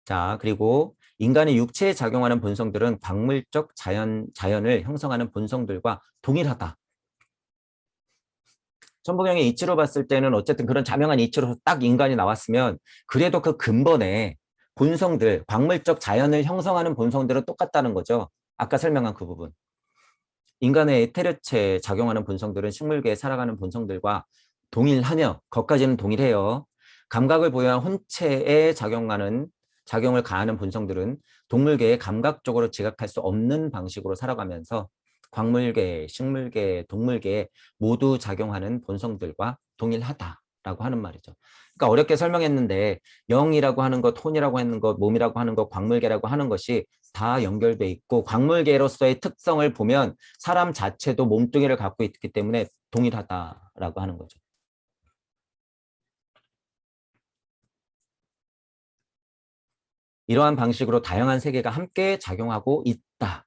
자, 그리고 인간의 육체에 작용하는 본성들은 광물적 자연을 형성하는 본성들과 동일하다. 천부경의 이치로 봤을 때는 어쨌든 그런 자명한 이치로 딱 인간이 나왔으면 그래도 그 근본에 본성들, 광물적 자연을 형성하는 본성들은 똑같다는 거죠. 아까 설명한 그 부분. 인간의 에테르체에 작용하는 본성들은 식물계에 살아가는 본성들과 동일하며 거기까지는 동일해요. 감각을 보유한 혼체에 작용을 가하는 본성들은 동물계에 감각적으로 지각할 수 없는 방식으로 살아가면서 광물계, 식물계, 동물계에 모두 작용하는 본성들과 동일하다라고 하는 말이죠. 그러니까 어렵게 설명했는데 영이라고 하는 것, 혼이라고 하는 것, 몸이라고 하는 것, 광물계라고 하는 것이 다 연결돼 있고 광물계로서의 특성을 보면 사람 자체도 몸뚱이를 갖고 있기 때문에 동일하다라고 하는 거죠. 이러한 방식으로 다양한 세계가 함께 작용하고 있다.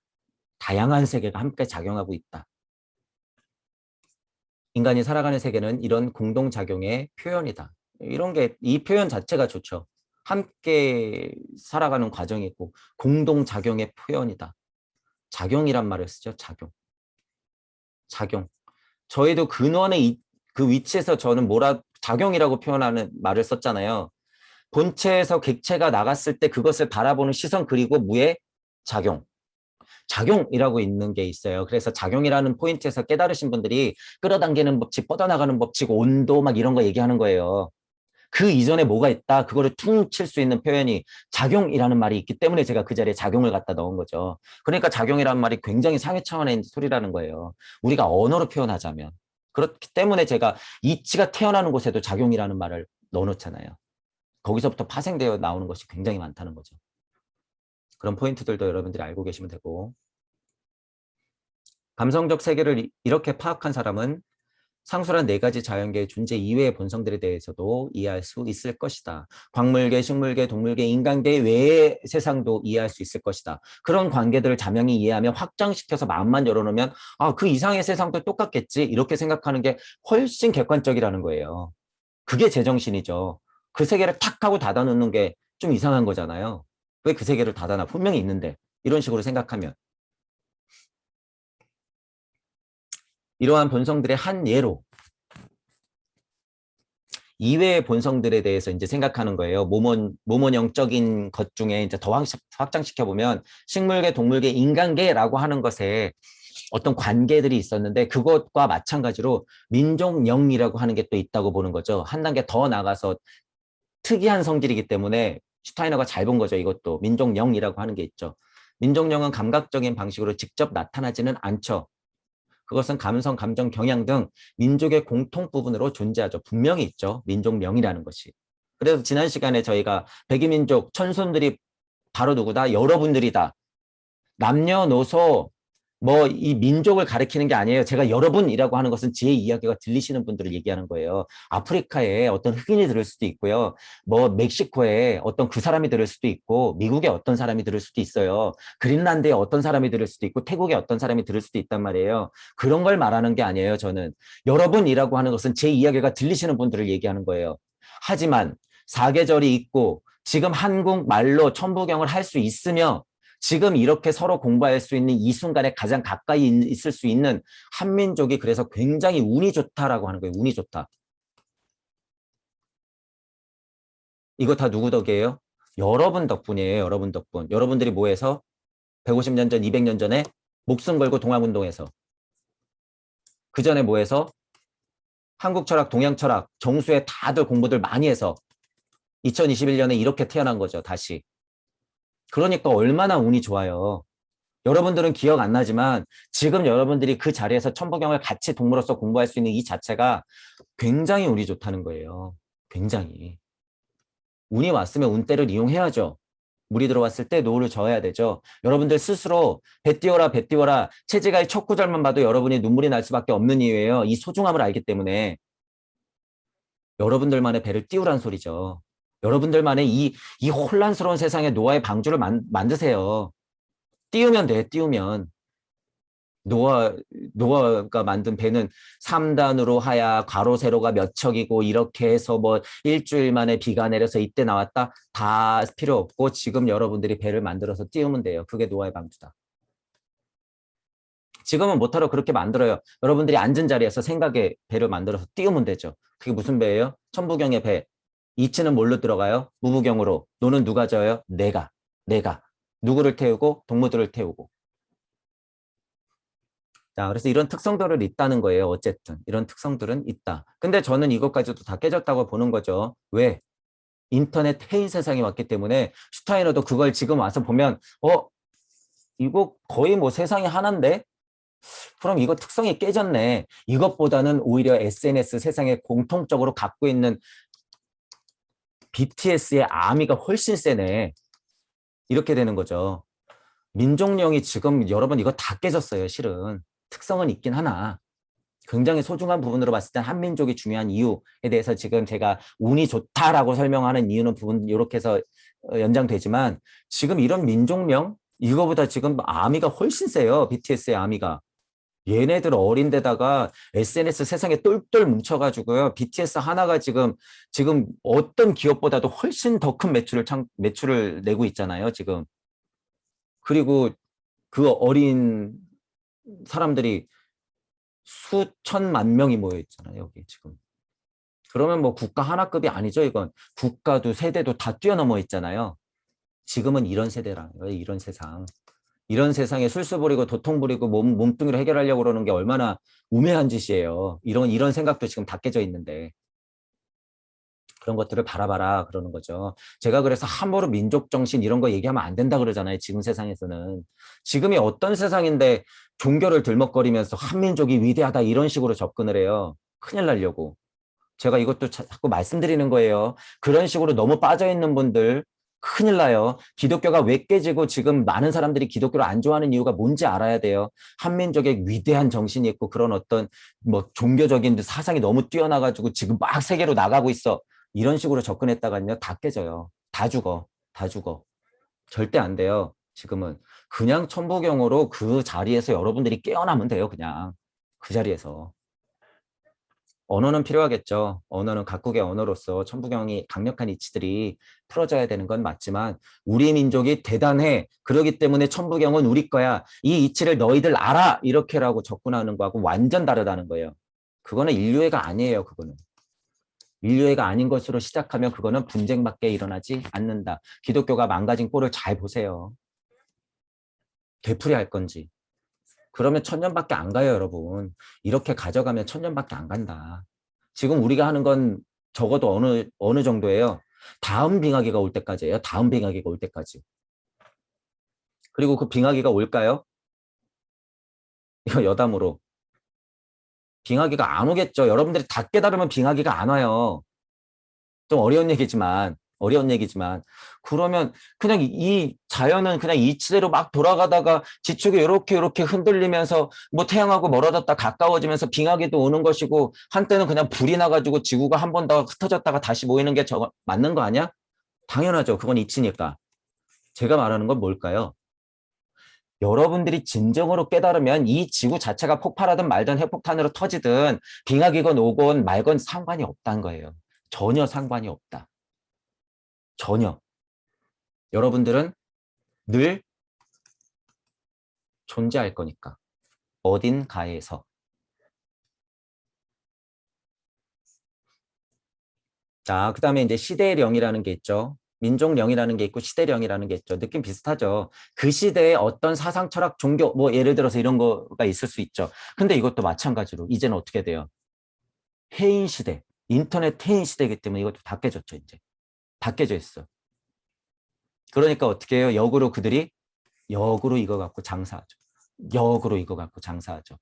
다양한 세계가 함께 작용하고 있다. 인간이 살아가는 세계는 이런 공동작용의 표현이다. 이런 게, 이 표현 자체가 좋죠. 함께 살아가는 과정이고 공동작용의 표현이다. 작용이란 말을 쓰죠. 작용. 작용. 저희도 근원의 그 위치에서 저는 작용이라고 표현하는 말을 썼잖아요. 본체에서 객체가 나갔을 때 그것을 바라보는 시선 그리고 무의 작용. 작용이라고 있는 게 있어요. 그래서 작용이라는 포인트에서 깨달으신 분들이 끌어당기는 법칙, 뻗어나가는 법칙, 온도 막 이런 거 얘기하는 거예요. 그 이전에 뭐가 있다, 그거를 퉁 칠 수 있는 표현이 작용이라는 말이 있기 때문에 제가 그 자리에 작용을 갖다 넣은 거죠. 그러니까 작용이라는 말이 굉장히 상위 차원의 소리라는 거예요. 우리가 언어로 표현하자면. 그렇기 때문에 제가 이치가 태어나는 곳에도 작용이라는 말을 넣어놓잖아요. 거기서부터 파생되어 나오는 것이 굉장히 많다는 거죠. 그런 포인트들도 여러분들이 알고 계시면 되고, 감성적 세계를 이렇게 파악한 사람은 상술한 네 가지 자연계의 존재 이외의 본성들에 대해서도 이해할 수 있을 것이다. 광물계, 식물계, 동물계, 인간계 외의 세상도 이해할 수 있을 것이다. 그런 관계들을 자명히 이해하며 확장시켜서 마음만 열어놓으면 그 이상의 세상도 똑같겠지 이렇게 생각하는 게 훨씬 객관적이라는 거예요. 그게 제정신이죠. 그 세계를 탁 하고 닫아놓는 게 좀 이상한 거잖아요. 왜 그 세계를 닫아놔? 분명히 있는데. 이런 식으로 생각하면. 이러한 본성들의 한 예로 이외의 본성들에 대해서 이제 생각하는 거예요. 모몬영적인 것 중에 이제 더 확장시켜 보면 식물계, 동물계, 인간계라고 하는 것에 어떤 관계들이 있었는데 그것과 마찬가지로 민족영이라고 하는 게 또 있다고 보는 거죠. 한 단계 더 나가서 특이한 성질이기 때문에 슈타이너가 잘 본 거죠. 이것도 민족영이라고 하는 게 있죠. 민족영은 감각적인 방식으로 직접 나타나지는 않죠. 그것은 감성, 감정, 경향 등 민족의 공통 부분으로 존재하죠. 분명히 있죠. 민족명이라는 것이. 그래서 지난 시간에 저희가 백이민족 천손들이 바로 누구다? 여러분들이다. 남녀노소 이 민족을 가리키는 게 아니에요. 제가 여러분이라고 하는 것은 제 이야기가 들리시는 분들을 얘기하는 거예요. 아프리카에 어떤 흑인이 들을 수도 있고요. 멕시코에 어떤 그 사람이 들을 수도 있고, 미국에 어떤 사람이 들을 수도 있어요. 그린란드에 어떤 사람이 들을 수도 있고, 태국에 어떤 사람이 들을 수도 있단 말이에요. 그런 걸 말하는 게 아니에요. 저는 여러분이라고 하는 것은 제 이야기가 들리시는 분들을 얘기하는 거예요. 하지만 사계절이 있고 지금 한국말로 천부경을 할 수 있으며 지금 이렇게 서로 공부할 수 있는 이 순간에 가장 가까이 있을 수 있는 한민족이 그래서 굉장히 운이 좋다라고 하는 거예요. 운이 좋다. 이거 다 누구 덕이에요? 여러분 덕분이에요. 여러분 덕분. 여러분들이 뭐해서 150년 전, 200년 전에 목숨 걸고 동학운동해서 그 전에 뭐해서 한국 철학, 동양 철학, 정수에 다들 공부들 많이 해서 2021년에 이렇게 태어난 거죠. 다시. 그러니까 얼마나 운이 좋아요. 여러분들은 기억 안 나지만 지금 여러분들이 그 자리에서 천부경을 같이 동무로서 공부할 수 있는 이 자체가 굉장히 운이 좋다는 거예요. 굉장히. 운이 왔으면 운대를 이용해야죠. 물이 들어왔을 때 노를 저어야 되죠. 여러분들 스스로 배 띄워라 배 띄워라 채지가의 첫 구절만 봐도 여러분이 눈물이 날 수밖에 없는 이유예요. 이 소중함을 알기 때문에. 여러분들만의 배를 띄우란 소리죠. 여러분들만의 이 혼란스러운 세상에 노아의 방주를 만드세요. 띄우면 돼, 띄우면. 노아, 노아가 만든 배는 3단으로 하야 괄호 세로가 몇 척이고 이렇게 해서 뭐 일주일 만에 비가 내려서 이때 나왔다. 다 필요 없고 지금 여러분들이 배를 만들어서 띄우면 돼요. 그게 노아의 방주다. 지금은 모터로 그렇게 만들어요. 여러분들이 앉은 자리에서 생각에 배를 만들어서 띄우면 되죠. 그게 무슨 배예요? 천부경의 배. 이치는 뭘로 들어가요? 무부경으로. 노는 누가 져요? 내가. 누구를 태우고? 동무들을 태우고. 자, 그래서 이런 특성들을 있다는 거예요. 어쨌든 이런 특성들은 있다. 근데 저는 이것까지도 다 깨졌다고 보는 거죠. 왜? 인터넷 해인 세상이 왔기 때문에 슈타이너도 그걸 지금 와서 보면 이거 거의 뭐 세상이 하나인데? 그럼 이거 특성이 깨졌네. 이것보다는 오히려 SNS 세상에 공통적으로 갖고 있는 BTS의 아미가 훨씬 세네. 이렇게 되는 거죠. 민족령이 지금 여러분 이거 다 깨졌어요. 실은. 특성은 있긴 하나 굉장히 소중한 부분으로 봤을 때 한민족이 중요한 이유에 대해서 지금 제가 운이 좋다라고 설명하는 이유는 부분 이렇게 해서 연장되지만 지금 이런 민족령 이거보다 지금 아미가 훨씬 세요. BTS의 아미가. 얘네들 어린데다가 SNS 세상에 똘똘 뭉쳐가지고요. BTS 하나가 지금 어떤 기업보다도 훨씬 더 큰 매출을 내고 있잖아요. 지금. 그리고 그 어린 사람들이 수천만 명이 모여 있잖아요. 여기 지금. 그러면 뭐 국가 하나급이 아니죠. 이건 국가도 세대도 다 뛰어넘어 있잖아요. 지금은 이런 세대라는 거예요. 이런 세상. 이런 세상에 술수 부리고 도통 부리고 몸뚱이로 해결하려고 그러는 게 얼마나 우매한 짓이에요. 이런 생각도 지금 다 깨져 있는데. 그런 것들을 바라봐라 그러는 거죠. 제가 그래서 함부로 민족정신 이런 거 얘기하면 안 된다 그러잖아요. 지금 세상에서는. 지금이 어떤 세상인데 종교를 들먹거리면서 한민족이 위대하다 이런 식으로 접근을 해요. 큰일 나려고. 제가 이것도 자꾸 말씀드리는 거예요. 그런 식으로 너무 빠져있는 분들 큰일 나요. 기독교가 왜 깨지고 지금 많은 사람들이 기독교를 안 좋아하는 이유가 뭔지 알아야 돼요. 한민족의 위대한 정신이 있고 그런 어떤 뭐 종교적인 사상이 너무 뛰어나가지고 지금 막 세계로 나가고 있어. 이런 식으로 접근했다가는요. 다 깨져요. 다 죽어. 다 죽어. 절대 안 돼요. 지금은. 그냥 천부경으로 그 자리에서 여러분들이 깨어나면 돼요. 그냥. 그 자리에서. 언어는 필요하겠죠. 언어는 각국의 언어로서 천부경이 강력한 이치들이 풀어져야 되는 건 맞지만 우리 민족이 대단해. 그러기 때문에 천부경은 우리 거야. 이 이치를 너희들 알아. 이렇게라고 접근하는 거하고 완전 다르다는 거예요. 그거는 인류애가 아니에요. 그거는. 인류애가 아닌 것으로 시작하면 그거는 분쟁밖에 일어나지 않는다. 기독교가 망가진 꼴을 잘 보세요. 되풀이할 건지. 그러면 1000년밖에 안 가요, 여러분. 이렇게 가져가면 1000년밖에 안 간다. 지금 우리가 하는 건 적어도 어느 정도예요. 다음 빙하기가 올 때까지예요. 다음 빙하기가 올 때까지. 그리고 그 빙하기가 올까요? 이거 여담으로. 빙하기가 안 오겠죠. 여러분들이 다 깨달으면 빙하기가 안 와요. 좀 어려운 얘기지만 그러면 그냥 이 자연은 그냥 이치대로 막 돌아가다가 지축이 이렇게 흔들리면서 뭐 태양하고 멀어졌다 가까워지면서 빙하기도 오는 것이고 한때는 그냥 불이 나가지고 지구가 한 번 더 흩어졌다가 다시 모이는 게 맞는 거 아니야? 당연하죠. 그건 이치니까. 제가 말하는 건 뭘까요? 여러분들이 진정으로 깨달으면 이 지구 자체가 폭발하든 말든 핵폭탄으로 터지든 빙하기건 오건 말건 상관이 없다는 거예요. 전혀 상관이 없다. 전혀. 여러분들은 늘 존재할 거니까. 어딘가에서. 자, 그 다음에 이제 시대령이라는 게 있죠. 민족령이라는 게 있고 시대령이라는 게 있죠. 느낌 비슷하죠. 그 시대에 어떤 사상, 철학, 종교, 뭐 예를 들어서 이런 거가 있을 수 있죠. 근데 이것도 마찬가지로 이제는 어떻게 돼요? 해인 시대, 인터넷 해인 시대이기 때문에 이것도 다 깨졌죠, 이제. 다 깨져 있어. 그러니까 어떻게 해요? 역으로 이거 갖고 장사하죠. 역으로 이거 갖고 장사하죠.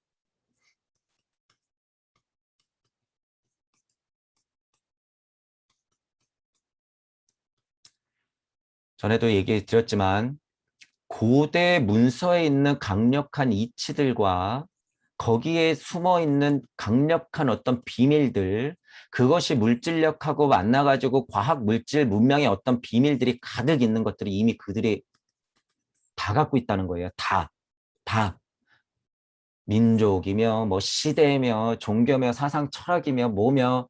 전에도 얘기 드렸지만 고대 문서에 있는 강력한 이치들과 거기에 숨어 있는 강력한 어떤 비밀들, 그것이 물질력하고 만나가지고 과학, 물질, 문명의 어떤 비밀들이 가득 있는 것들이 이미 그들이 다 갖고 있다는 거예요. 다. 민족이며 뭐 시대며 종교며 사상 철학이며 뭐며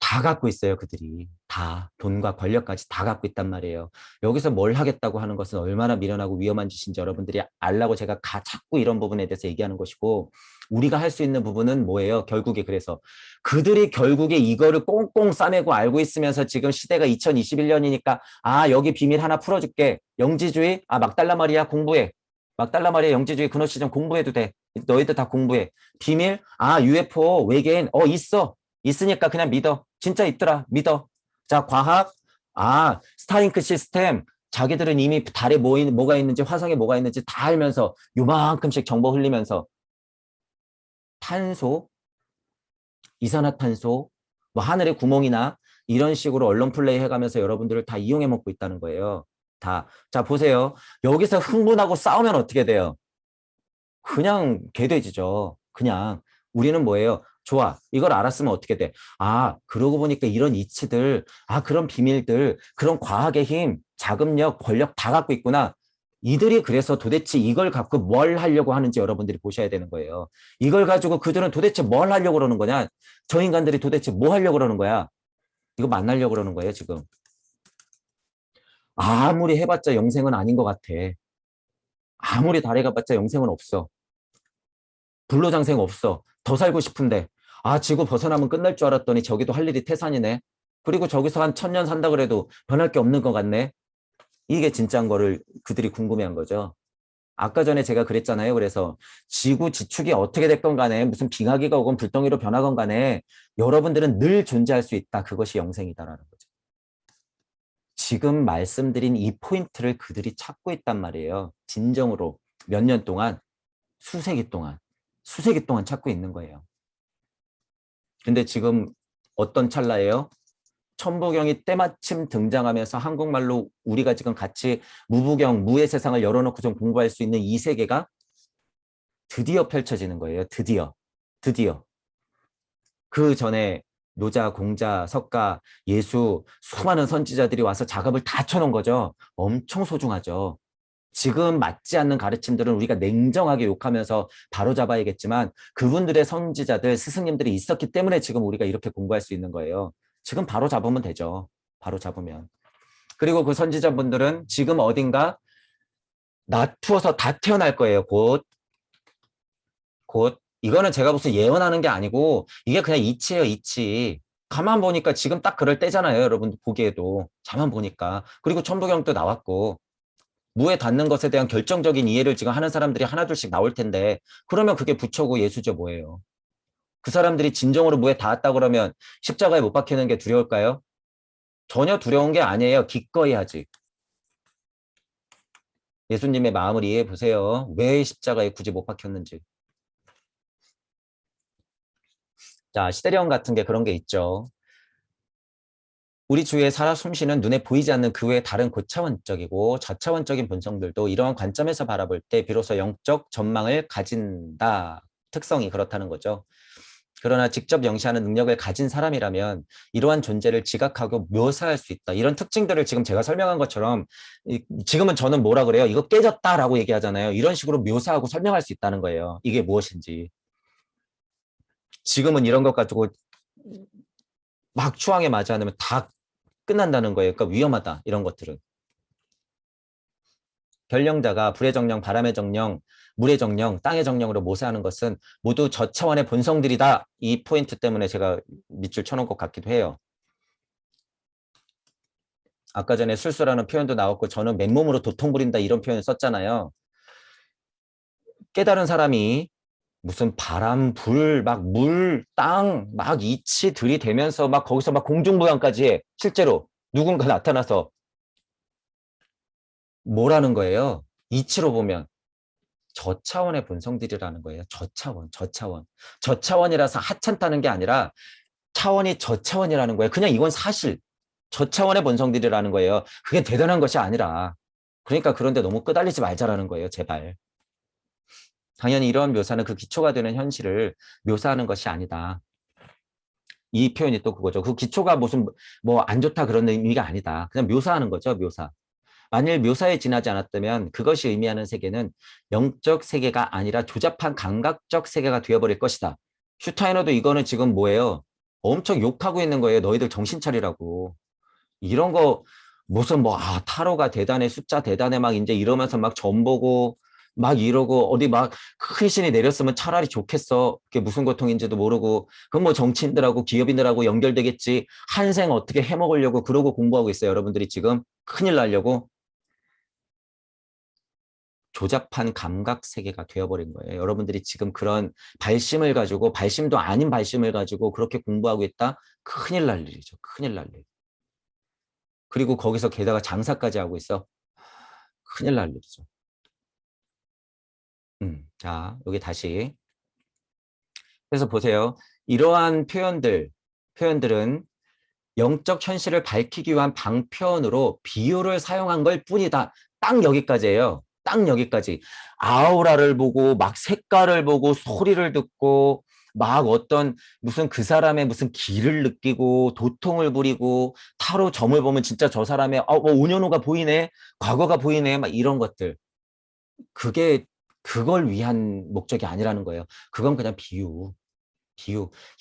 다 갖고 있어요. 그들이 다 돈과 권력까지 다 갖고 있단 말이에요. 여기서 뭘 하겠다고 하는 것은 얼마나 미련하고 위험한 짓인지 여러분들이 알라고 제가 자꾸 이런 부분에 대해서 얘기하는 것이고, 우리가 할 수 있는 부분은 뭐예요? 결국에 그래서 그들이 결국에 이거를 꽁꽁 싸매고 알고 있으면서 지금 시대가 2021년이니까 아 여기 비밀 하나 풀어줄게. 영지주의? 아 막달라 마리아 공부해. 막달라 마리아 영지주의 그노시즘 공부해도 돼. 너희들 다 공부해. 비밀? 아 UFO 외계인? 있어. 있으니까 그냥 믿어. 진짜 있더라. 믿어. 자, 과학. 아, 스타링크 시스템. 자기들은 이미 달에 뭐가 있는지 화성에 뭐가 있는지 다 알면서 요만큼씩 정보 흘리면서 탄소, 이산화탄소, 뭐 하늘의 구멍이나 이런 식으로 언론 플레이 해가면서 여러분들을 다 이용해 먹고 있다는 거예요. 다. 자, 보세요. 여기서 흥분하고 싸우면 어떻게 돼요? 그냥 개돼지죠. 그냥. 우리는 뭐예요? 좋아. 이걸 알았으면 어떻게 돼? 아, 그러고 보니까 이런 이치들, 아, 그런 비밀들, 그런 과학의 힘, 자금력, 권력 다 갖고 있구나. 이들이 그래서 도대체 이걸 갖고 뭘 하려고 하는지 여러분들이 보셔야 되는 거예요. 이걸 가지고 그들은 도대체 뭘 하려고 그러는 거냐? 저 인간들이 도대체 뭐 하려고 그러는 거야? 이거 만나려고 그러는 거예요, 지금. 아무리 해봤자 영생은 아닌 것 같아. 아무리 달에 가봤자 영생은 없어. 불로장생 없어. 더 살고 싶은데. 아, 지구 벗어나면 끝날 줄 알았더니 저기도 할 일이 태산이네. 그리고 저기서 한 1000년 산다 그래도 변할 게 없는 것 같네. 이게 진짜인 거를 그들이 궁금해한 거죠. 아까 전에 제가 그랬잖아요. 그래서 지구 지축이 어떻게 됐건 간에 무슨 빙하기가 오건 불덩이로 변하건 간에 여러분들은 늘 존재할 수 있다. 그것이 영생이다라는 거죠. 지금 말씀드린 이 포인트를 그들이 찾고 있단 말이에요. 진정으로 몇 년 동안, 수세기 동안, 수세기 동안 찾고 있는 거예요. 근데 지금 어떤 찰나예요? 천부경이 때마침 등장하면서 한국말로 우리가 지금 같이 무부경, 무의 세상을 열어놓고 좀 공부할 수 있는 이 세계가 드디어 펼쳐지는 거예요. 드디어. 드디어. 그 전에 노자, 공자, 석가, 예수, 수많은 선지자들이 와서 작업을 다 쳐놓은 거죠. 엄청 소중하죠. 지금 맞지 않는 가르침들은 우리가 냉정하게 욕하면서 바로잡아야겠지만 그분들의 선지자들, 스승님들이 있었기 때문에 지금 우리가 이렇게 공부할 수 있는 거예요. 지금 바로 잡으면 되죠. 바로 잡으면. 그리고 그 선지자분들은 지금 어딘가 놔두어서 다 태어날 거예요. 곧. 곧. 이거는 제가 무슨 예언하는 게 아니고 이게 그냥 이치예요. 이치. 가만 보니까 지금 딱 그럴 때잖아요. 여러분 보기에도. 가만 보니까. 그리고 천부경도 나왔고. 무에 닿는 것에 대한 결정적인 이해를 지금 하는 사람들이 하나둘씩 나올 텐데 그러면 그게 부처고 예수죠 뭐예요. 그 사람들이 진정으로 무에 닿았다 그러면 십자가에 못 박히는 게 두려울까요? 전혀 두려운 게 아니에요. 기꺼이 하지. 예수님의 마음을 이해해 보세요. 왜 십자가에 굳이 못 박혔는지. 자, 시대령 같은 게 그런 게 있죠. 우리 주위에 살아 숨쉬는 눈에 보이지 않는 그 외의 다른 고차원적이고 저차원적인 본성들도 이러한 관점에서 바라볼 때 비로소 영적 전망을 가진다. 특성이 그렇다는 거죠. 그러나 직접 영시하는 능력을 가진 사람이라면 이러한 존재를 지각하고 묘사할 수 있다. 이런 특징들을 지금 제가 설명한 것처럼 지금은 저는 뭐라 그래요? 이거 깨졌다라고 얘기하잖아요. 이런 식으로 묘사하고 설명할 수 있다는 거예요. 이게 무엇인지. 지금은 이런 것 가지고 막 추앙에 맞지 않으면 다 끝난다는 거예요. 그러니까 위험하다. 이런 것들은. 결령자가 불의 정령, 바람의 정령, 물의 정령, 땅의 정령으로 모세하는 것은 모두 저차원의 본성들이다. 이 포인트 때문에 제가 밑줄 쳐놓은 것 같기도 해요. 아까 전에 술수라는 표현도 나왔고 저는 맨몸으로 도통 부린다 이런 표현을 썼잖아요. 깨달은 사람이 무슨 바람, 불, 막 물, 땅, 막 이치 들이대면서 막 거기서 막 공중부양까지 해. 실제로 누군가 나타나서 뭐라는 거예요? 이치로 보면 저차원의 본성들이라는 거예요. 저차원, 저차원. 저차원이라서 하찮다는 게 아니라 차원이 저차원이라는 거예요. 그냥 이건 사실. 저차원의 본성들이라는 거예요. 그게 대단한 것이 아니라. 그러니까 그런데 너무 끄달리지 말자라는 거예요. 제발. 당연히 이런 묘사는 그 기초가 되는 현실을 묘사하는 것이 아니다. 이 표현이 또 그거죠. 그 기초가 무슨 뭐 안 좋다 그런 의미가 아니다. 그냥 묘사하는 거죠. 묘사. 만일 묘사에 지나지 않았다면 그것이 의미하는 세계는 영적 세계가 아니라 조잡한 감각적 세계가 되어버릴 것이다. 슈타이너도 이거는 지금 뭐예요? 엄청 욕하고 있는 거예요. 너희들 정신 차리라고. 이런 거 무슨 뭐 타로가 대단해, 숫자 대단해 막 이제 이러면서 막 점 보고 막 이러고 어디 막 큰 신이 내렸으면 차라리 좋겠어. 그게 무슨 고통인지도 모르고 그건 뭐 정치인들하고 기업인들하고 연결되겠지. 한생 어떻게 해먹으려고 그러고 공부하고 있어요. 여러분들이 지금 큰일 나려고. 조잡한 감각 세계가 되어버린 거예요. 여러분들이 지금 그런 발심을 가지고 발심도 아닌 발심을 가지고 그렇게 공부하고 있다? 큰일 날 일이죠. 큰일 날 일. 그리고 거기서 게다가 장사까지 하고 있어. 큰일 날 일이죠. 자, 여기 다시. 그래서 보세요. 이러한 표현들은 영적 현실을 밝히기 위한 방편으로 비유를 사용한 걸 뿐이다. 딱 여기까지예요. 딱 여기까지. 아우라를 보고 막 색깔을 보고 소리를 듣고 막 어떤 무슨 그 사람의 무슨 기를 느끼고 도통을 부리고 타로 점을 보면 진짜 저 사람의 뭐 5년 후가 보이네. 과거가 보이네. 막 이런 것들. 그게 그걸 위한 목적이 아니라는 거예요. 그건 그냥 비유.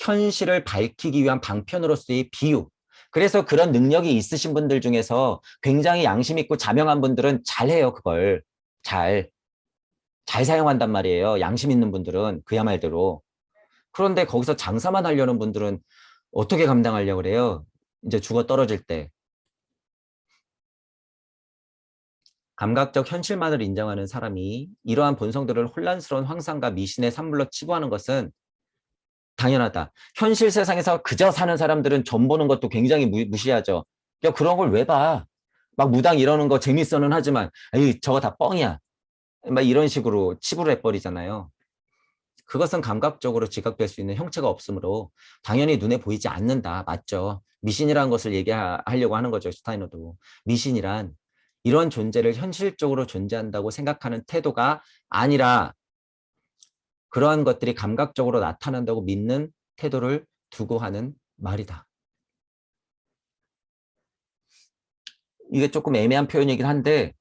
현실을 밝히기 위한 방편으로서의 비유. 그래서 그런 능력이 있으신 분들 중에서 굉장히 양심 있고 자명한 분들은 잘해요, 그걸. 잘 사용한단 말이에요. 양심 있는 분들은 그야말대로. 그런데 거기서 장사만 하려는 분들은 어떻게 감당하려고 그래요? 이제 죽어 떨어질 때. 감각적 현실만을 인정하는 사람이 이러한 본성들을 혼란스러운 황상과 미신의 산물로 치부하는 것은 당연하다. 현실 세상에서 그저 사는 사람들은 점 보는 것도 굉장히 무시하죠. 야, 그런 걸 왜 봐? 막 무당 이러는 거 재밌어는 하지만, 에이, 저거 다 뻥이야. 막 이런 식으로 치부를 해버리잖아요. 그것은 감각적으로 지각될 수 있는 형체가 없으므로 당연히 눈에 보이지 않는다. 맞죠? 미신이라는 것을 얘기하려고 하는 거죠. 슈타이너도. 미신이란 이런 존재를 현실적으로 존재한다고 생각하는 태도가 아니라 그러한 것들이 감각적으로 나타난다고 믿는 태도를 두고 하는 말이다. 이게 조금 애매한 표현이긴 한데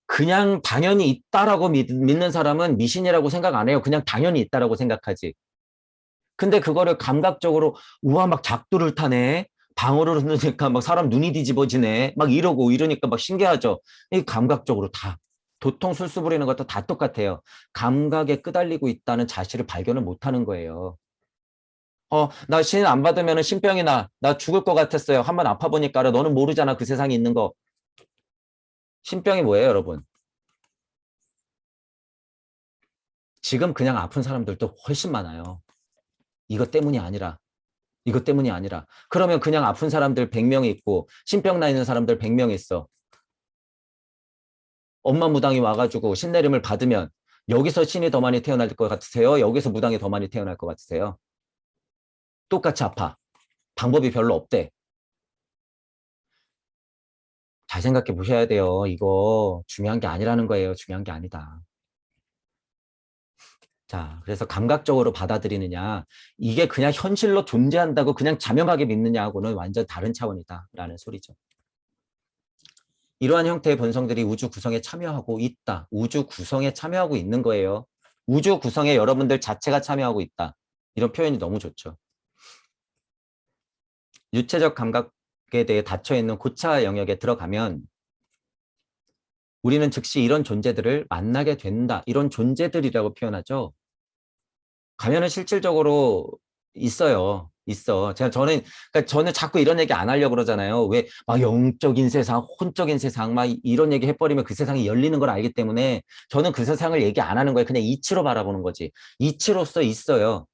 그냥 당연히 있다라고 믿는 사람은 미신이라고 생각 안 해요. 그냥 당연히 있다라고 생각하지. 근데 그거를 감각적으로 우와 막 작두를 타네. 방울을 흐르니까 막 사람 눈이 뒤집어지네. 막 이러고 이러니까 막 신기하죠. 이 감각적으로 다. 도통 술수 부리는 것도 다 똑같아요. 감각에 끄달리고 있다는 자신을 발견을 못하는 거예요. 나 신 안 받으면 신병이 나. 나 죽을 것 같았어요. 한번 아파 보니까 알아. 너는 모르잖아. 그 세상에 있는 거. 신병이 뭐예요, 여러분? 지금 그냥 아픈 사람들도 훨씬 많아요. 이것 때문이 아니라. 이것 때문이 아니라. 그러면 그냥 아픈 사람들 100명이 있고 신병 나 있는 사람들 100명 있어. 엄마 무당이 와가지고 신내림을 받으면 여기서 신이 더 많이 태어날 것 같으세요? 여기서 무당이 더 많이 태어날 것 같으세요? 똑같이 아파. 방법이 별로 없대. 잘 생각해 보셔야 돼요. 이거 중요한 게 아니라는 거예요. 중요한 게 아니다. 자, 그래서 감각적으로 받아들이느냐, 이게 그냥 현실로 존재한다고 그냥 자명하게 믿느냐하고는 완전 다른 차원이다라는 소리죠. 이러한 형태의 본성들이 우주 구성에 참여하고 있다. 우주 구성에 참여하고 있는 거예요. 우주 구성에 여러분들 자체가 참여하고 있다. 이런 표현이 너무 좋죠. 유체적 감각에 대해 닫혀있는 고차 영역에 들어가면 우리는 즉시 이런 존재들을 만나게 된다. 이런 존재들이라고 표현하죠. 가면은 실질적으로 있어요. 있어. 그러니까 저는 자꾸 이런 얘기 안 하려고 그러잖아요. 왜 막 영적인 세상, 혼적인 세상, 막 이런 얘기 해버리면 그 세상이 열리는 걸 알기 때문에 저는 그 세상을 얘기 안 하는 거예요. 그냥 이치로 바라보는 거지. 이치로서 있어요.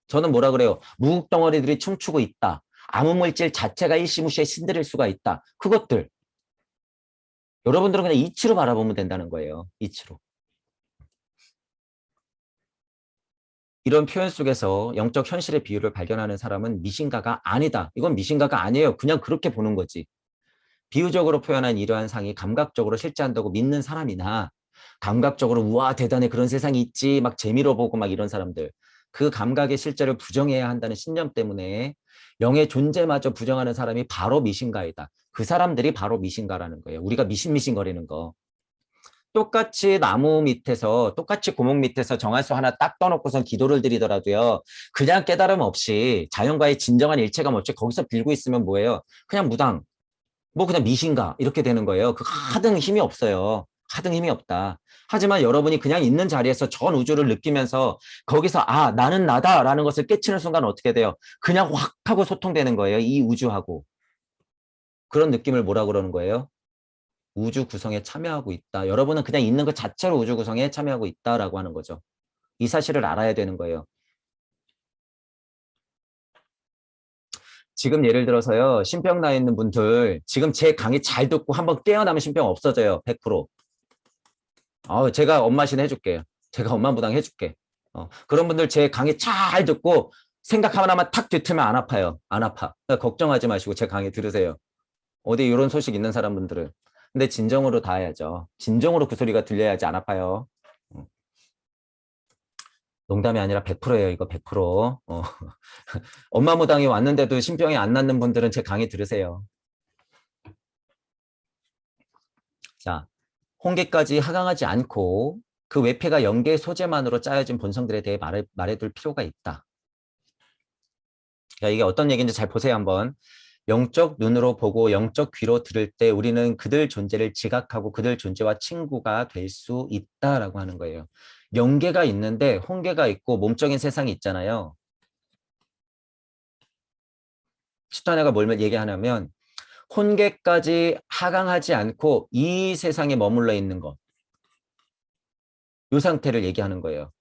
저는 뭐라 그래요? 무극덩어리들이 춤추고 있다. 아무 물질 자체가 일시무시에 신들일 수가 있다. 그것들. 여러분들은 그냥 이치로 바라보면 된다는 거예요. 이치로. 이런 표현 속에서 영적 현실의 비유를 발견하는 사람은 미신가가 아니다. 이건 미신가가 아니에요. 그냥 그렇게 보는 거지. 비유적으로 표현한 이러한 상이 감각적으로 실제한다고 믿는 사람이나 감각적으로 우와 대단해 그런 세상이 있지 막 재미로 보고 막 이런 사람들 그 감각의 실제를 부정해야 한다는 신념 때문에 영의 존재마저 부정하는 사람이 바로 미신가이다. 그 사람들이 바로 미신가라는 거예요. 우리가 미신거리는 거. 똑같이 나무 밑에서 똑같이 고목 밑에서 정화수 하나 딱 떠놓고선 기도를 드리더라도요. 그냥 깨달음 없이 자연과의 진정한 일체감 없이 거기서 빌고 있으면 뭐예요? 그냥 무당, 뭐 그냥 미신가 이렇게 되는 거예요. 그 하등 힘이 없어요. 하등 힘이 없다. 하지만 여러분이 그냥 있는 자리에서 전 우주를 느끼면서 거기서 아 나는 나다라는 것을 깨치는 순간 어떻게 돼요? 그냥 확 하고 소통되는 거예요. 이 우주하고. 그런 느낌을 뭐라 그러는 거예요? 우주 구성에 참여하고 있다. 여러분은 그냥 있는 것 자체로 우주 구성에 참여하고 있다라고 하는 거죠. 이 사실을 알아야 되는 거예요. 지금 예를 들어서요. 신병 나 있는 분들 지금 제 강의 잘 듣고 한번 깨어나면 신병 없어져요. 100%. 제가 엄마신 해줄게요. 제가 엄마 부당 해줄게. 그런 분들 제 강의 잘 듣고 생각 하나만 탁 뒤트면 안 아파요. 안 아파. 그러니까 걱정하지 마시고 제 강의 들으세요. 어디 이런 소식 있는 사람분들은. 근데 진정으로 다 해야죠. 진정으로 그 소리가 들려야지 안 아파요. 농담이 아니라 100%예요. 이거 100%. 엄마 무당이 왔는데도 신병이 안 낫는 분들은 제 강의 들으세요. 자, 홍계까지 하강하지 않고 그 외패가 영계의 소재만으로 짜여진 본성들에 대해 말해둘 필요가 있다. 자, 이게 어떤 얘기인지 잘 보세요 한번. 영적 눈으로 보고 영적 귀로 들을 때 우리는 그들 존재를 지각하고 그들 존재와 친구가 될 수 있다라고 하는 거예요. 영계가 있는데 홍계가 있고 몸적인 세상이 있잖아요. 십탄회가 뭘 얘기하냐면 혼계까지 하강하지 않고 이 세상에 머물러 있는 것. 이 상태를 얘기하는 거예요.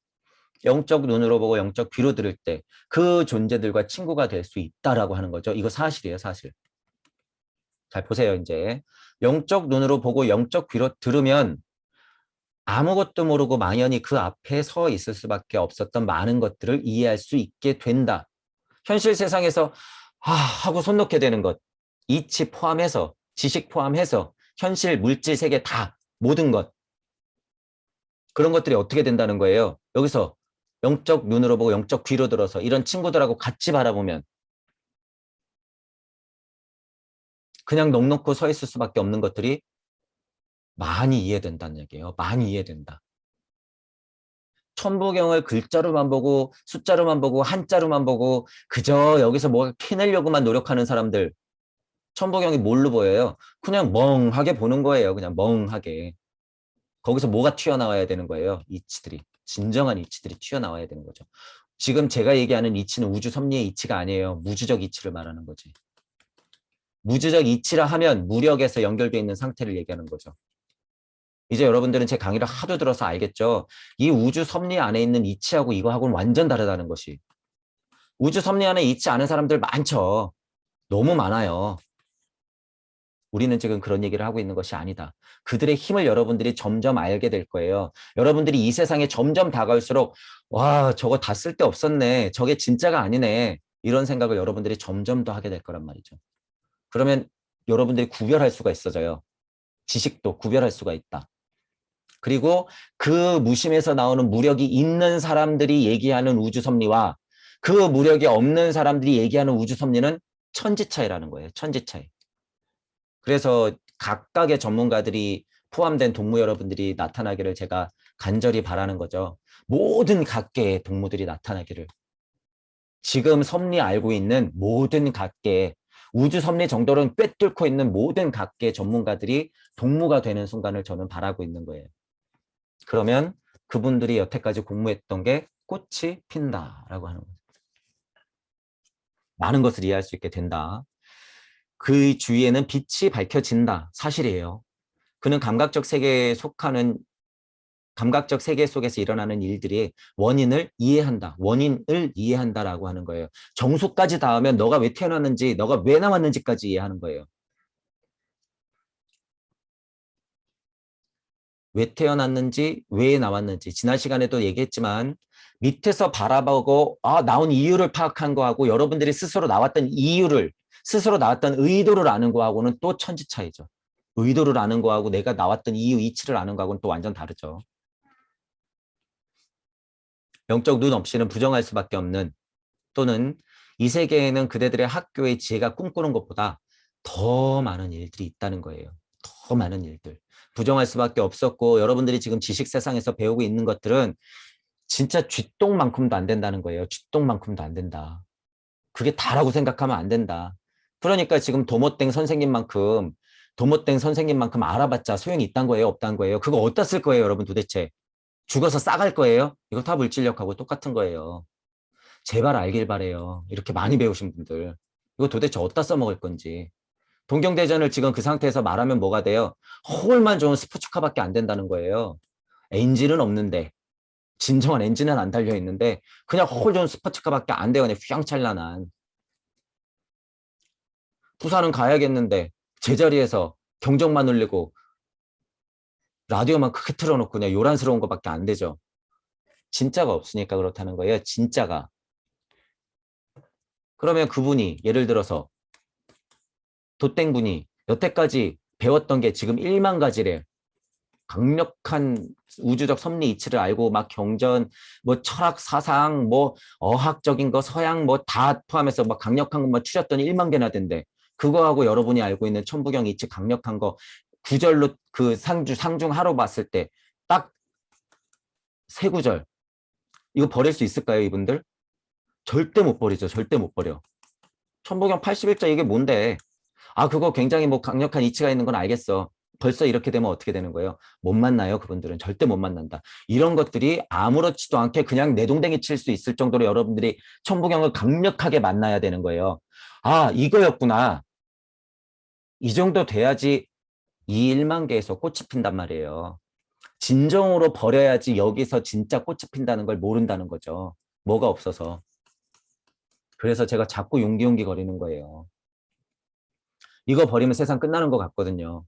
영적 눈으로 보고 영적 귀로 들을 때 그 존재들과 친구가 될 수 있다라고 하는 거죠. 이거 사실이에요, 사실. 잘 보세요, 이제. 영적 눈으로 보고 영적 귀로 들으면 아무것도 모르고 망연히 그 앞에 서 있을 수밖에 없었던 많은 것들을 이해할 수 있게 된다. 현실 세상에서 하고 손 놓게 되는 것. 이치 포함해서, 지식 포함해서 현실, 물질, 세계 다 모든 것. 그런 것들이 어떻게 된다는 거예요. 여기서 영적 눈으로 보고 영적 귀로 들어서 이런 친구들하고 같이 바라보면 그냥 넋놓고 서 있을 수밖에 없는 것들이 많이 이해된다는 얘기예요. 많이 이해된다. 천부경을 글자로만 보고 숫자로만 보고 한자로만 보고 그저 여기서 뭐가 캐내려고만 노력하는 사람들 천부경이 뭘로 보여요? 그냥 멍하게 보는 거예요. 그냥 멍하게. 거기서 뭐가 튀어나와야 되는 거예요? 이치들이. 진정한 이치들이 튀어나와야 되는 거죠. 지금 제가 얘기하는 이치는 우주 섭리의 이치가 아니에요. 무주적 이치를 말하는 거지. 무주적 이치라 하면 무력에서 연결되어 있는 상태를 얘기하는 거죠. 이제 여러분들은 제 강의를 하도 들어서 알겠죠? 이 우주 섭리 안에 있는 이치하고 이거하고는 완전 다르다는 것이. 우주 섭리 안에 있지 않은 사람들 많죠. 너무 많아요. 우리는 지금 그런 얘기를 하고 있는 것이 아니다. 그들의 힘을 여러분들이 점점 알게 될 거예요. 여러분들이 이 세상에 점점 다가올수록 와 저거 다 쓸데없었네. 저게 진짜가 아니네. 이런 생각을 여러분들이 점점 더 하게 될 거란 말이죠. 그러면 여러분들이 구별할 수가 있어져요. 지식도 구별할 수가 있다. 그리고 그 무심에서 나오는 무력이 있는 사람들이 얘기하는 우주 섭리와 그 무력이 없는 사람들이 얘기하는 우주 섭리는 천지 차이라는 거예요. 천지 차이. 그래서 각각의 전문가들이 포함된 동무 여러분들이 나타나기를 제가 간절히 바라는 거죠. 모든 각계의 동무들이 나타나기를. 지금 섭리 알고 있는 모든 각계의 우주 섭리 정도는 꿰뚫고 있는 모든 각계 전문가들이 동무가 되는 순간을 저는 바라고 있는 거예요. 그러면 그분들이 여태까지 공부했던 게 꽃이 핀다라고 하는 거예요. 많은 것을 이해할 수 있게 된다. 그 주위에는 빛이 밝혀진다. 사실이에요. 그는 감각적 세계에 속하는 감각적 세계 속에서 일어나는 일들이 원인을 이해한다. 원인을 이해한다라고 하는 거예요. 정수까지 닿으면 너가 왜 태어났는지, 너가 왜 나왔는지까지 이해하는 거예요. 왜 태어났는지, 왜 나왔는지. 지난 시간에도 얘기했지만 밑에서 바라보고 나온 이유를 파악한 거하고 여러분들이 스스로 나왔던 이유를, 스스로 나왔던 의도를 아는 거하고는 또 천지 차이죠. 의도를 아는 거하고 내가 나왔던 이유, 이치를 아는 거하고는 또 완전 다르죠. 영적 눈 없이는 부정할 수밖에 없는, 또는 이 세계에는 그대들의 학교의 지혜가 꿈꾸는 것보다 더 많은 일들이 있다는 거예요. 더 많은 일들. 부정할 수밖에 없었고, 여러분들이 지금 지식 세상에서 배우고 있는 것들은 진짜 쥐똥만큼도 안 된다는 거예요. 쥐똥만큼도 안 된다. 그게 다라고 생각하면 안 된다. 그러니까 지금 도못된 선생님만큼 알아봤자 소용이 있단 거예요, 없단 거예요? 그거 어디다 쓸 거예요, 여러분 도대체? 죽어서 싸갈 거예요? 이거 다 물질력하고 똑같은 거예요. 제발 알길 바래요. 이렇게 많이 배우신 분들. 이거 도대체 어디다 써먹을 건지. 동경대전을 지금 그 상태에서 말하면 뭐가 돼요? 홀만 좋은 스포츠카밖에 안 된다는 거예요. 엔진은 없는데, 진정한 엔진은 안 달려 있는데 그냥 홀 좋은 스포츠카밖에 안 돼요. 그냥 휘황찬란한. 부산은 가야겠는데 제자리에서 경적만 울리고 라디오만 크게 틀어놓고 그냥 요란스러운 것밖에 안 되죠. 진짜가 없으니까 그렇다는 거예요. 진짜가. 그러면 그분이 예를 들어서 돛땡분이 여태까지 배웠던 게 지금 1만 가지래. 강력한 우주적 섭리 이치를 알고 막 경전, 뭐 철학 사상, 뭐 어학적인 거, 서양 뭐 다 포함해서 막 강력한 것만 추렸더니 1만 개나 된대. 그거하고 여러분이 알고 있는 천부경 이치 강력한 거 구절로 그 상중 하로 봤을 때 딱 세 구절. 이거 버릴 수 있을까요, 이분들? 절대 못 버리죠. 절대 못 버려. 천부경 81자 이게 뭔데? 아, 그거 굉장히 뭐 강력한 이치가 있는 건 알겠어. 벌써 이렇게 되면 어떻게 되는 거예요? 못 만나요, 그분들은. 절대 못 만난다. 이런 것들이 아무렇지도 않게 그냥 내동댕이 칠 수 있을 정도로 여러분들이 천부경을 강력하게 만나야 되는 거예요. 아, 이거였구나. 이 정도 돼야지 이 1만 개에서 꽃이 핀단 말이에요. 진정으로 버려야지 여기서 진짜 꽃이 핀다는 걸 모른다는 거죠. 뭐가 없어서. 그래서 제가 자꾸 용기용기 거리는 거예요. 이거 버리면 세상 끝나는 것 같거든요.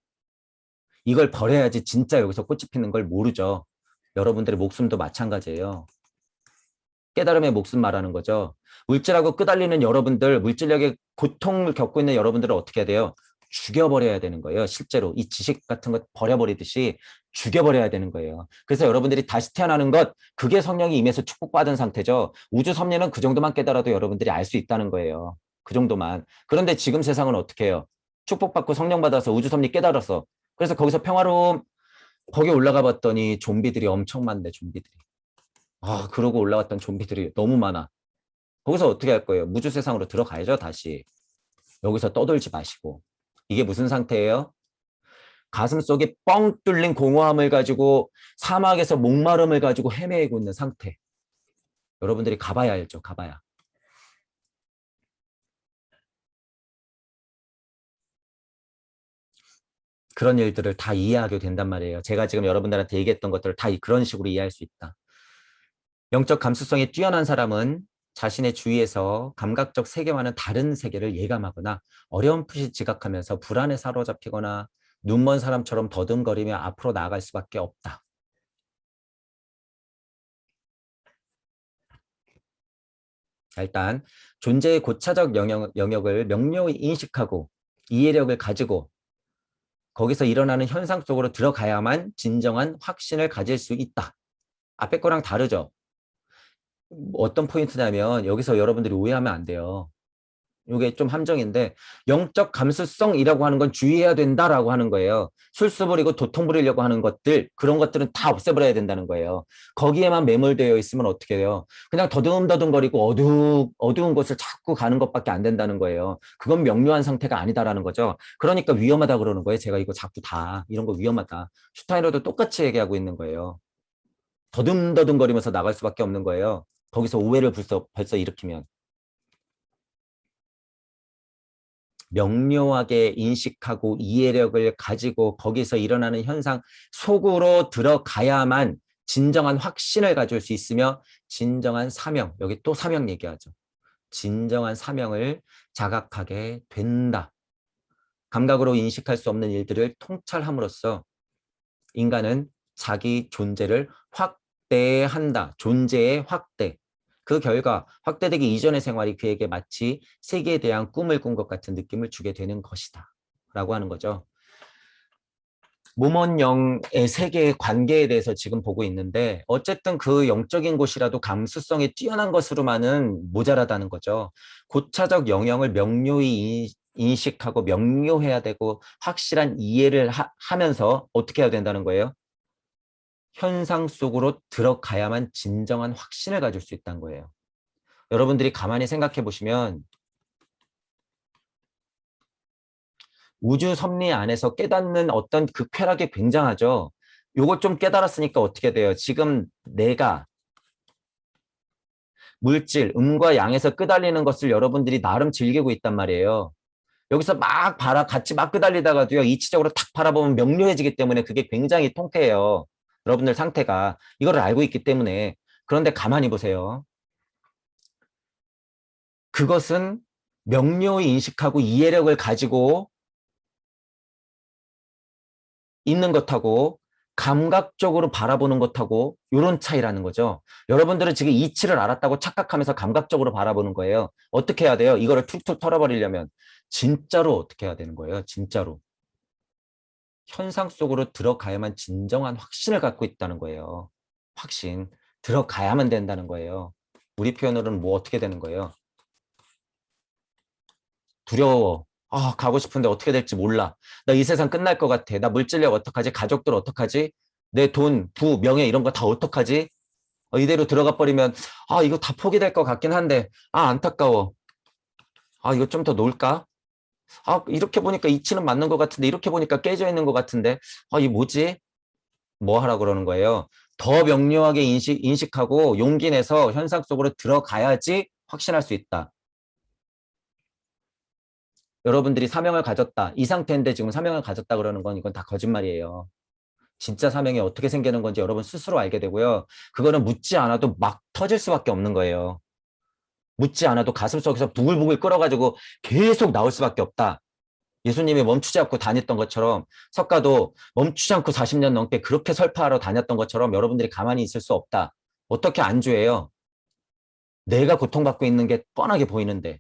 이걸 버려야지 진짜 여기서 꽃이 피는 걸 모르죠. 여러분들의 목숨도 마찬가지예요. 깨달음의 목숨 말하는 거죠. 물질하고 끄달리는 여러분들, 물질력의 고통을 겪고 있는 여러분들을 어떻게 해야 돼요? 죽여버려야 되는 거예요. 실제로 이 지식 같은 것 버려버리듯이 죽여버려야 되는 거예요. 그래서 여러분들이 다시 태어나는 것, 그게 성령이 임해서 축복받은 상태죠. 우주 섭리는 그 정도만 깨달아도 여러분들이 알 수 있다는 거예요. 그 정도만. 그런데 지금 세상은 어떻게 해요? 축복받고 성령 받아서 우주 섭리 깨달았어. 그래서 거기서 평화로움, 거기 올라가 봤더니 좀비들이 엄청 많네, 좀비들이. 아, 그러고 올라왔던 좀비들이 너무 많아. 거기서 어떻게 할 거예요? 무주 세상으로 들어가야죠, 다시. 여기서 떠돌지 마시고. 이게 무슨 상태예요? 가슴 속에 뻥 뚫린 공허함을 가지고 사막에서 목마름을 가지고 헤매고 있는 상태. 여러분들이 가봐야 알죠, 가봐야. 그런 일들을 다 이해하게 된단 말이에요. 제가 지금 여러분들한테 얘기했던 것들을 다 그런 식으로 이해할 수 있다. 영적 감수성이 뛰어난 사람은 자신의 주위에서 감각적 세계와는 다른 세계를 예감하거나 어렴풋이 지각하면서 불안에 사로잡히거나 눈먼 사람처럼 더듬거리며 앞으로 나아갈 수밖에 없다. 일단 존재의 고차적 영역을 명료히 인식하고 이해력을 가지고 거기서 일어나는 현상 속으로 들어가야만 진정한 확신을 가질 수 있다. 앞에 거랑 다르죠? 어떤 포인트냐면 여기서 여러분들이 오해하면 안 돼요. 이게 좀 함정인데 영적 감수성이라고 하는 건 주의해야 된다라고 하는 거예요. 술수 부리고 도통 부리려고 하는 것들, 그런 것들은 다 없애버려야 된다는 거예요. 거기에만 매몰되어 있으면 어떻게 돼요? 그냥 더듬더듬거리고 어두운 곳을 자꾸 가는 것밖에 안 된다는 거예요. 그건 명료한 상태가 아니다라는 거죠. 그러니까 위험하다 그러는 거예요. 제가 이거 자꾸 다 이런 거 위험하다. 슈타이너도 똑같이 얘기하고 있는 거예요. 더듬더듬거리면서 나갈 수밖에 없는 거예요. 거기서 오해를 벌써 일으키면. 명료하게 인식하고 이해력을 가지고 거기서 일어나는 현상 속으로 들어가야만 진정한 확신을 가질 수 있으며 진정한 사명, 여기 또 사명 얘기하죠. 진정한 사명을 자각하게 된다. 감각으로 인식할 수 없는 일들을 통찰함으로써 인간은 자기 존재를 확대한다. 존재의 확대. 그 결과 확대되기 이전의 생활이 그에게 마치 세계에 대한 꿈을 꾼 것 같은 느낌을 주게 되는 것이다. 라고 하는 거죠. 몸원영의 세계의 관계에 대해서 지금 보고 있는데 어쨌든 그 영적인 곳이라도 감수성이 뛰어난 것으로만은 모자라다는 거죠. 고차적 영역을 명료히 인식하고 명료해야 되고 확실한 이해를 하면서 어떻게 해야 된다는 거예요? 현상 속으로 들어가야만 진정한 확신을 가질 수 있다는 거예요. 여러분들이 가만히 생각해 보시면 우주 섭리 안에서 깨닫는 어떤 그 쾌락이 굉장하죠. 요걸 좀 깨달았으니까 어떻게 돼요? 지금 내가 물질, 음과 양에서 끄달리는 것을 여러분들이 나름 즐기고 있단 말이에요. 여기서 막 같이 막 끄달리다가도요, 이치적으로 탁 바라보면 명료해지기 때문에 그게 굉장히 통쾌해요. 여러분들 상태가. 이걸 알고 있기 때문에. 그런데 가만히 보세요. 그것은 명료히 인식하고 이해력을 가지고 있는 것하고 감각적으로 바라보는 것하고 이런 차이라는 거죠. 여러분들은 지금 이치를 알았다고 착각하면서 감각적으로 바라보는 거예요. 어떻게 해야 돼요? 이거를 툭툭 털어버리려면 진짜로 어떻게 해야 되는 거예요? 진짜로. 현상 속으로 들어가야만 진정한 확신을 갖고 있다는 거예요. 확신. 들어가야만 된다는 거예요. 우리 표현으로는 뭐 어떻게 되는 거예요? 두려워. 아, 가고 싶은데 어떻게 될지 몰라. 나 이 세상 끝날 것 같아. 나 물질력 어떡하지? 가족들 어떡하지? 내 돈, 부, 명예 이런 거 다 어떡하지? 이대로 들어가 버리면 아, 이거 다 포기될 것 같긴 한데 아, 안타까워. 아, 이거 좀 더 놀까? 아, 이렇게 보니까 이치는 맞는 것 같은데 이렇게 보니까 깨져 있는 것 같은데 아, 이 뭐지? 뭐 하라고 그러는 거예요? 더 명료하게 인식하고 용기 내서 현상 속으로 들어가야지 확신할 수 있다. 여러분들이 사명을 가졌다. 이 상태인데 지금 사명을 가졌다 그러는 건 이건 다 거짓말이에요. 진짜 사명이 어떻게 생기는 건지 여러분 스스로 알게 되고요. 그거는 묻지 않아도 막 터질 수밖에 없는 거예요. 묻지 않아도 가슴속에서 부글부글 끓어가지고 계속 나올 수밖에 없다. 예수님이 멈추지 않고 다녔던 것처럼 석가도 멈추지 않고 40년 넘게 그렇게 설파하러 다녔던 것처럼 여러분들이 가만히 있을 수 없다. 어떻게 안주해요? 내가 고통받고 있는 게 뻔하게 보이는데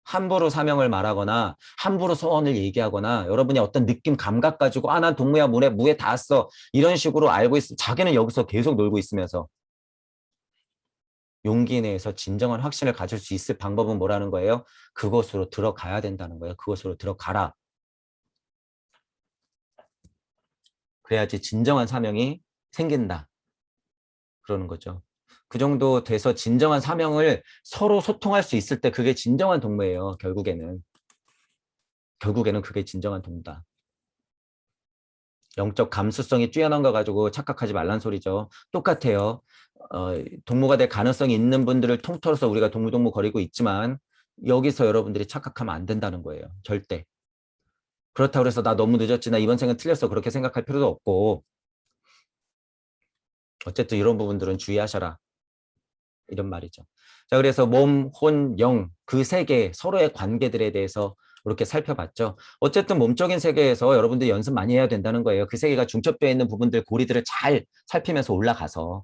함부로 사명을 말하거나 함부로 소원을 얘기하거나 여러분이 어떤 느낌 감각 가지고 아 난 동무야 무에 닿았어 이런 식으로 알고 있으면 자기는 여기서 계속 놀고 있으면서 용기 내에서 진정한 확신을 가질 수 있을 방법은 뭐라는 거예요? 그것으로 들어가야 된다는 거예요. 그것으로 들어가라. 그래야지 진정한 사명이 생긴다. 그러는 거죠. 그 정도 돼서 진정한 사명을 서로 소통할 수 있을 때 그게 진정한 동무예요. 결국에는. 결국에는 그게 진정한 동무다. 영적 감수성이 뛰어난 거 가지고 착각하지 말란 소리죠. 똑같아요. 동무가 될 가능성이 있는 분들을 통틀어서 우리가 동무 거리고 있지만 여기서 여러분들이 착각하면 안 된다는 거예요. 절대. 그렇다고 해서 나 너무 늦었지, 나 이번 생은 틀렸어. 그렇게 생각할 필요도 없고 어쨌든 이런 부분들은 주의하셔라. 이런 말이죠. 자, 그래서 몸, 혼, 영, 그 세계 서로의 관계들에 대해서 이렇게 살펴봤죠. 어쨌든 몸적인 세계에서 여러분들이 연습 많이 해야 된다는 거예요. 그 세계가 중첩되어 있는 부분들, 고리들을 잘 살피면서 올라가서.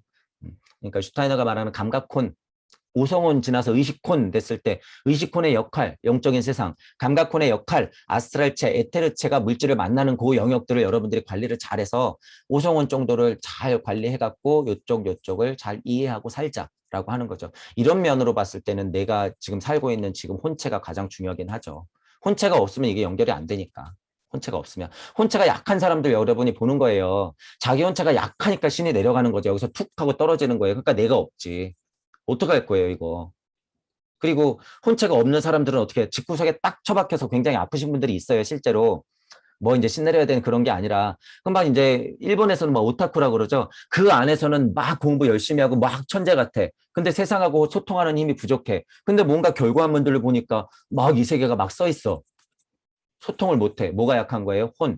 그러니까 슈타이너가 말하는 감각혼, 오성혼 지나서 의식혼 됐을 때 의식혼의 역할, 영적인 세상, 감각혼의 역할, 아스트랄체, 에테르체가 물질을 만나는 그 영역들을 여러분들이 관리를 잘해서 오성혼 정도를 잘 관리해갖고 요쪽을 잘 이해하고 살자라고 하는 거죠. 이런 면으로 봤을 때는 내가 지금 살고 있는 지금 혼체가 가장 중요하긴 하죠. 혼체가 없으면 이게 연결이 안 되니까. 혼체가 없으면. 혼체가 약한 사람들 여러분이 보는 거예요. 자기 혼체가 약하니까 신이 내려가는 거죠. 여기서 툭 하고 떨어지는 거예요. 그러니까 내가 없지. 어떡할 거예요, 이거. 그리고 혼체가 없는 사람들은 어떻게 집구석에 딱 처박혀서 굉장히 아프신 분들이 있어요, 실제로. 뭐 이제 신내려야 되는 그런 게 아니라 금방 이제 일본에서는 뭐 오타쿠라고 그러죠. 그 안에서는 막 공부 열심히 하고 막 천재 같아. 근데 세상하고 소통하는 힘이 부족해. 근데 뭔가 결과물들을 보니까 막 이 세계가 막 써 있어. 소통을 못해. 뭐가 약한 거예요? 혼.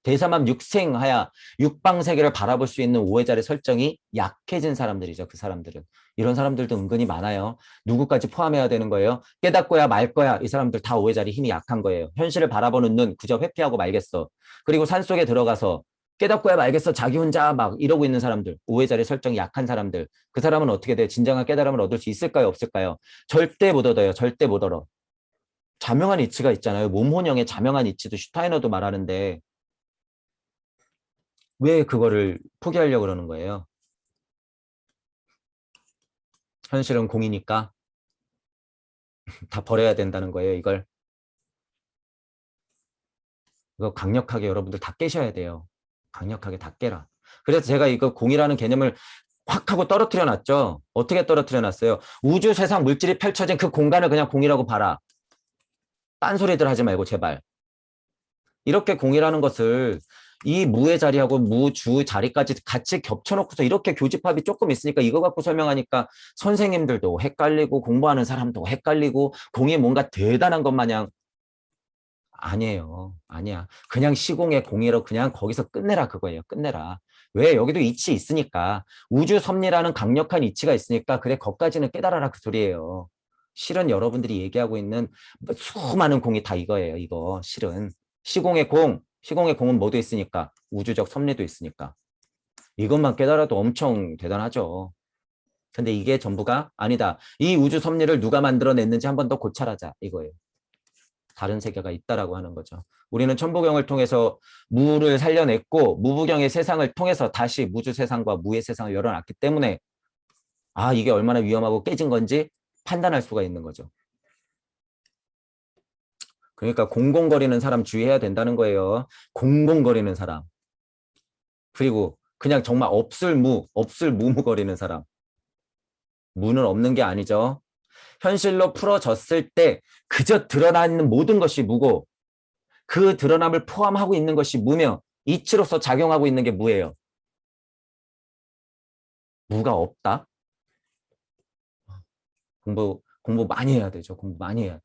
대사만 육생하야 육방세계를 바라볼 수 있는 오해자의 설정이 약해진 사람들이죠. 그 사람들은. 이런 사람들도 은근히 많아요. 누구까지 포함해야 되는 거예요? 깨닫고야 말 거야. 이 사람들 다 오해자리 힘이 약한 거예요. 현실을 바라보는 눈 그저 회피하고 말겠어. 그리고 산속에 들어가서 깨닫고야 말겠어. 자기 혼자 막 이러고 있는 사람들. 오해자리 설정이 약한 사람들. 그 사람은 어떻게 돼요? 진정한 깨달음을 얻을 수 있을까요? 없을까요? 절대 못 얻어요. 절대 못 얻어. 자명한 이치가 있잖아요. 몸혼영의 자명한 이치도 슈타이너도 말하는데 왜 그거를 포기하려고 그러는 거예요? 현실은 공이니까 다 버려야 된다는 거예요, 이걸. 이거 강력하게 여러분들 다 깨셔야 돼요. 강력하게 다 깨라. 그래서 제가 이거 공이라는 개념을 확 하고 떨어뜨려 놨죠. 어떻게 떨어뜨려 놨어요? 우주 세상 물질이 펼쳐진 그 공간을 그냥 공이라고 봐라. 딴소리들 하지 말고 제발. 이렇게 공이라는 것을 이 무의 자리하고 무주 자리까지 같이 겹쳐놓고서 이렇게 교집합이 조금 있으니까 이거 갖고 설명하니까 선생님들도 헷갈리고 공부하는 사람도 헷갈리고 공이 뭔가 대단한 것 마냥 아니에요. 아니야. 그냥 시공의 공의로 그냥 거기서 끝내라 그거예요. 끝내라. 왜? 여기도 이치 있으니까. 우주 섭리라는 강력한 이치가 있으니까 그래 거기까지는 깨달아라 그 소리예요. 실은 여러분들이 얘기하고 있는 수많은 공이 다 이거예요. 이거 실은. 시공의 공은 뭐도 있으니까. 우주적 섭리도 있으니까. 이것만 깨달아도 엄청 대단하죠. 근데 이게 전부가 아니다. 이 우주 섭리를 누가 만들어냈는지 한 번 더 고찰하자 이거예요. 다른 세계가 있다라고 하는 거죠. 우리는 천부경을 통해서 무를 살려냈고 무부경의 세상을 통해서 다시 무주 세상과 무의 세상을 열어놨기 때문에 아 이게 얼마나 위험하고 깨진 건지 판단할 수가 있는 거죠. 그러니까 공공거리는 사람 주의해야 된다는 거예요. 공공거리는 사람. 그리고 그냥 정말 없을 무무거리는 사람. 무는 없는 게 아니죠. 현실로 풀어졌을 때 그저 드러나 있는 모든 것이 무고 그 드러남을 포함하고 있는 것이 무며 이치로서 작용하고 있는 게 무예요. 무가 없다? 공부 많이 해야 되죠. 공부 많이 해야 돼.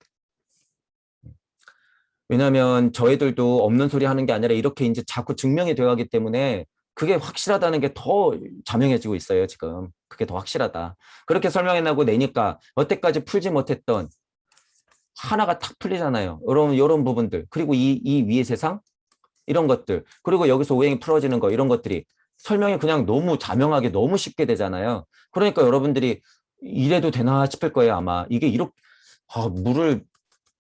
왜냐하면 저희들도 없는 소리 하는 게 아니라 이렇게 이제 자꾸 증명이 되어가기 때문에 그게 확실하다는 게 더 자명해지고 있어요. 지금 그게 더 확실하다. 그렇게 설명해내고 내니까 여태까지 풀지 못했던 하나가 탁 풀리잖아요. 이런 부분들 그리고 이 위의 세상 이런 것들 그리고 여기서 오행이 풀어지는 거 이런 것들이 설명이 그냥 너무 자명하게 너무 쉽게 되잖아요. 그러니까 여러분들이 이래도 되나 싶을 거예요. 아마 이게 이렇게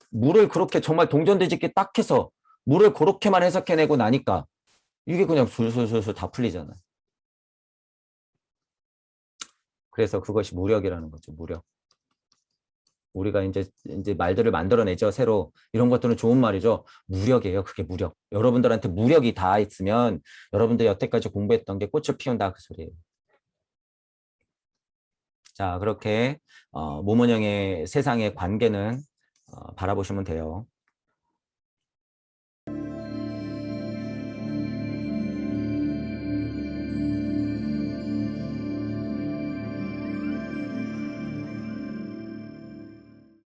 물을 그렇게 정말 동전되짓기 딱 해서 물을 그렇게만 해석해내고 나니까 이게 그냥 술술술술 다 풀리잖아요. 그래서 그것이 무력이라는 거죠. 무력. 우리가 이제 말들을 만들어내죠. 새로 이런 것들은 좋은 말이죠. 무력이에요. 그게 무력. 여러분들한테 무력이 다 있으면 여러분들이 여태까지 공부했던 게 꽃을 피운다 그 소리예요. 자, 그렇게 모모형의 세상의 관계는 바라보시면 돼요.